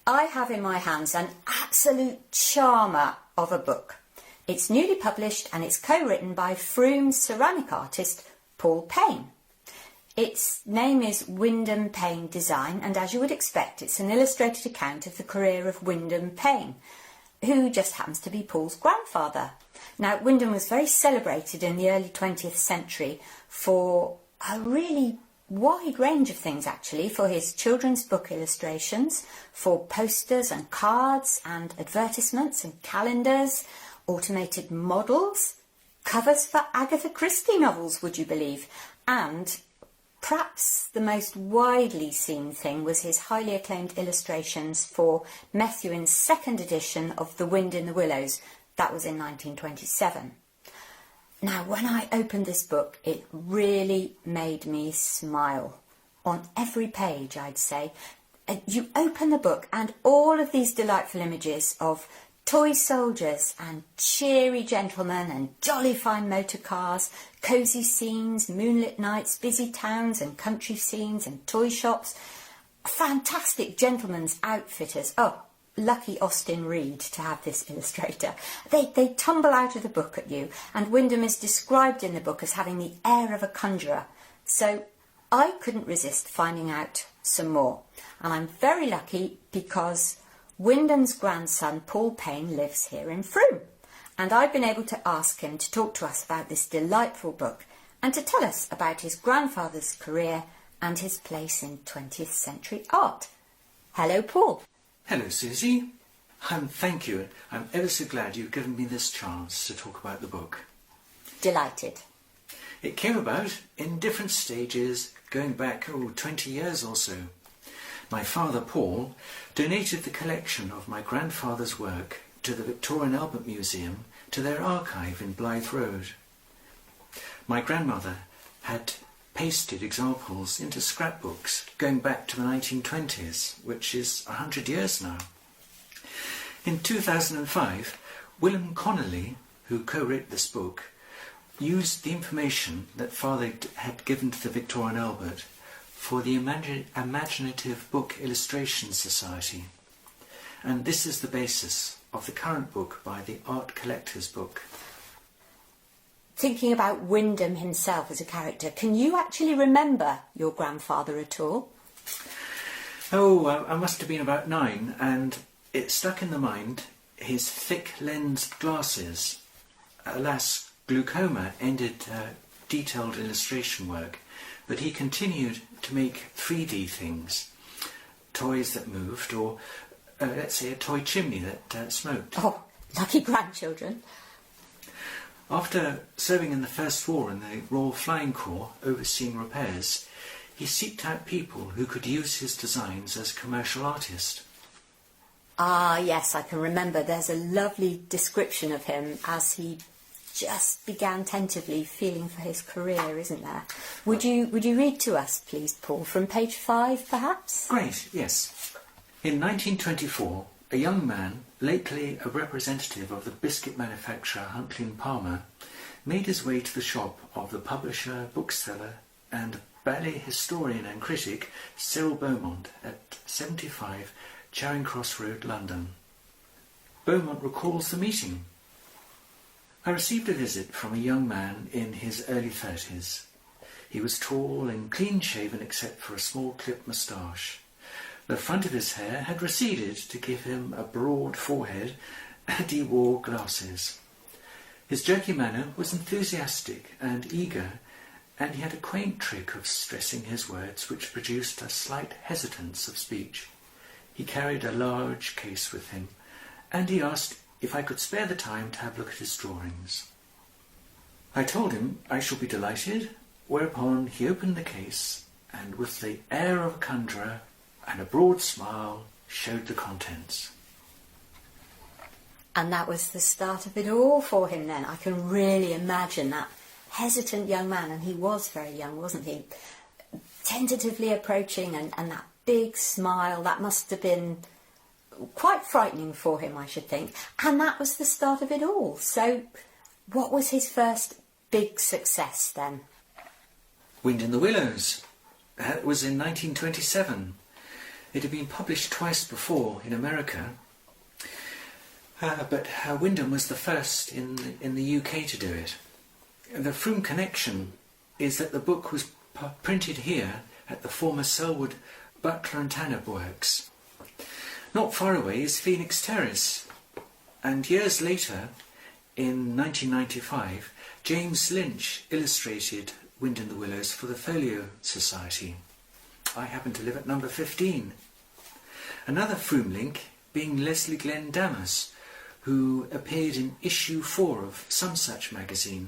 I have in my hands an absolute charmer of a book. It's newly published and it's co-written by Frome's ceramic artist Paul Payne. Its name is Wyndham Payne Design, and as you would expect, it's an illustrated account of the career of Wyndham Payne, who just happens to be Paul's grandfather. Now, Wyndham was very celebrated in the early 20th century for a really wide range of things, actually, for his children's book illustrations, for posters and cards and advertisements and calendars, automated models, covers for Agatha Christie novels, would you believe, and perhaps the most widely seen thing was his highly acclaimed illustrations for Methuen second edition of The Wind in the Willows. That was in 1927. Now, when I opened this book, it really made me smile. On every page, I'd say. You open the book and all of these delightful images of toy soldiers and cheery gentlemen and jolly fine motor cars, cosy scenes, moonlit nights, busy towns and country scenes and toy shops, fantastic gentlemen's outfitters. Oh, lucky Austin Reed to have this illustrator. They tumble out of the book at you, and Wyndham is described in the book as having the air of a conjurer. So I couldn't resist finding out some more. And I'm very lucky because Wyndham's grandson, Paul Payne, lives here in Frome. And I've been able to ask him to talk to us about this delightful book and to tell us about his grandfather's career and his place in 20th century art. Hello, Paul. Hello, Suzy. Thank you. I'm ever so glad you've given me this chance to talk about the book. Delighted. It came about in different stages, going back 20 years or so. My father, Paul, donated the collection of my grandfather's work to the Victoria and Albert Museum, to their archive in Blythe Road. My grandmother had pasted examples into scrapbooks going back to the 1920s, which is 100 years now. In 2005, Willem Connolly, who co-wrote this book, used the information that Father had given to the Victoria and Albert for the Imaginative Book Illustration Society. And this is the basis of the current book by the Art Collector's Book. Thinking about Wyndham himself as a character, can you actually remember your grandfather at all? I must have been about 9, and it stuck in the mind his thick-lensed glasses. Alas, glaucoma ended detailed illustration work, but he continued to make 3D things, toys that moved, or let's say a toy chimney that smoked. Oh, lucky grandchildren. After serving in the First War in the Royal Flying Corps, overseeing repairs, he sought out people who could use his designs as a commercial artist. Ah, yes, I can remember. There's a lovely description of him as he just began tentatively feeling for his career, isn't there? Would you read to us, please, Paul, from page 5, perhaps? Great, yes. In 1924, a young man, lately a representative of the biscuit manufacturer Huntley and Palmer, made his way to the shop of the publisher, bookseller and ballet historian and critic Cyril Beaumont at 75 Charing Cross Road, London. Beaumont recalls the meeting. I received a visit from a young man in his early 30s. He was tall and clean-shaven except for a small clipped moustache. The front of his hair had receded to give him a broad forehead, and he wore glasses. His jerky manner was enthusiastic and eager, and he had a quaint trick of stressing his words which produced a slight hesitance of speech. He carried a large case with him, and he asked if I could spare the time to have a look at his drawings. I told him I should be delighted, whereupon he opened the case, and with the air of a conjurer and a broad smile showed the contents. And that was the start of it all for him then. I can really imagine that hesitant young man, and he was very young, wasn't he? Tentatively approaching and that big smile, that must have been quite frightening for him, I should think. And that was the start of it all. So what was his first big success then? Wind in the Willows. That was in 1927. It had been published twice before in America, but Wyndham was the first in the UK to do it. The Frome connection is that the book was printed here at the former Selwood Butler and Tanner works. Not far away is Phoenix Terrace, and years later, in 1995, James Lynch illustrated Wind in the Willows for the Folio Society. I happen to live at number 15. Another Frome link being Leslie Glenn Damas, who appeared in issue 4 of Some Such magazine.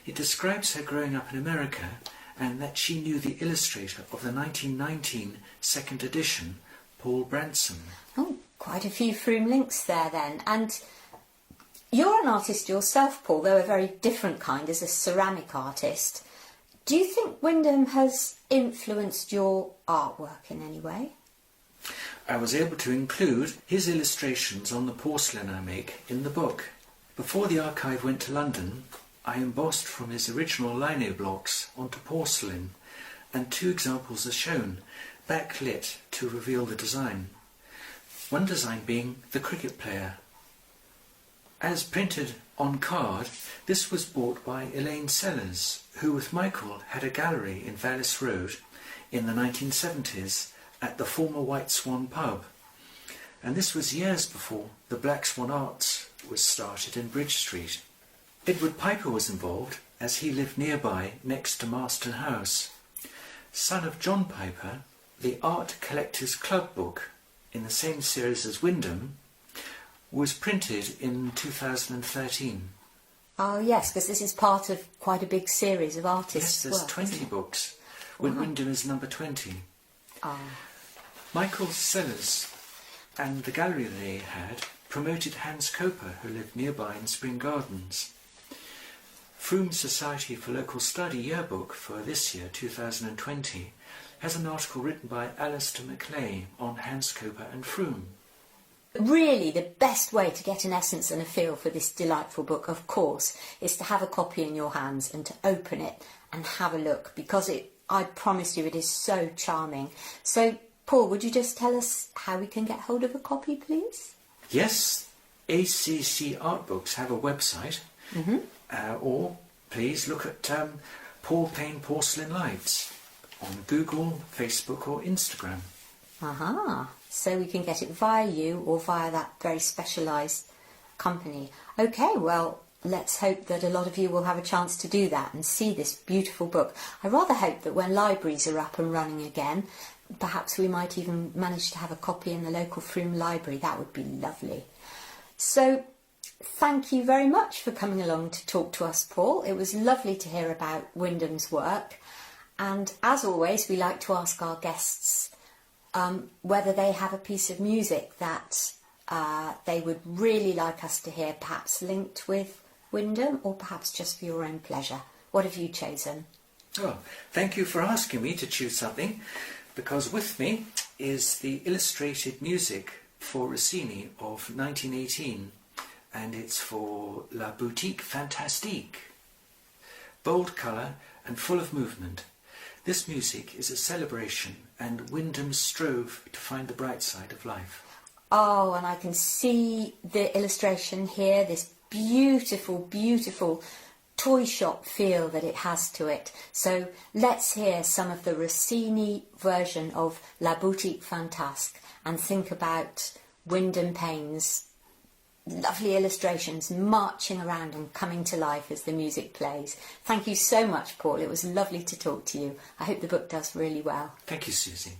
It describes her growing up in America and that she knew the illustrator of the 1919 second edition, Paul Branson. Oh, quite a few Frome links there then. And you're an artist yourself, Paul, though a very different kind as a ceramic artist. Do you think Wyndham has influenced your artwork in any way? I was able to include his illustrations on the porcelain I make in the book. Before the archive went to London, I embossed from his original lino blocks onto porcelain, and 2 examples are shown, backlit to reveal the design. One design being the cricket player. As printed on card, this was bought by Elaine Sellers, who with Michael had a gallery in Vallis Road in the 1970s at the former White Swan pub. And this was years before the Black Swan Arts was started in Bridge Street. Edward Piper was involved as he lived nearby next to Marston House. Son of John Piper, the Art Collectors Club book in the same series as Wyndham was printed in 2013. Oh yes, because this is part of quite a big series of artists' Yes, there's work, 20 books. Wow. Wyndham is number 20. Ah. Michael Sellers and the gallery they had promoted Hans Koper, who lived nearby in Spring Gardens. Frome Society for Local Study yearbook for this year, 2020, has an article written by Alistair MacLay on Hans Koper and Frome. Really, the best way to get an essence and a feel for this delightful book, of course, is to have a copy in your hands and to open it and have a look, because I promise you it is so charming. So, Paul, would you just tell us how we can get hold of a copy, please? Yes, ACC Art Books have a website, or please look at Paul Payne Porcelain Lights on Google, Facebook or Instagram. Aha, so we can get it via you or via that very specialised company. OK, well, let's hope that a lot of you will have a chance to do that and see this beautiful book. I rather hope that when libraries are up and running again, perhaps we might even manage to have a copy in the local Frome library. That would be lovely. So, thank you very much for coming along to talk to us, Paul. It was lovely to hear about Wyndham's work. And as always, we like to ask our guests whether they have a piece of music that they would really like us to hear, perhaps linked with Wyndham or perhaps just for your own pleasure. What have you chosen? Oh, thank you for asking me to choose something, because with me is the illustrated music for Rossini of 1918, and it's for La Boutique Fantastique. Bold colour and full of movement. This music is a celebration, and Wyndham strove to find the bright side of life. Oh, and I can see the illustration here, this beautiful, beautiful toy shop feel that it has to it. So let's hear some of the Rossini version of La Boutique Fantasque and think about Wyndham Payne's lovely illustrations marching around and coming to life as the music plays. Thank you so much, Paul. It was lovely to talk to you. I hope the book does really well. Thank you, Susie.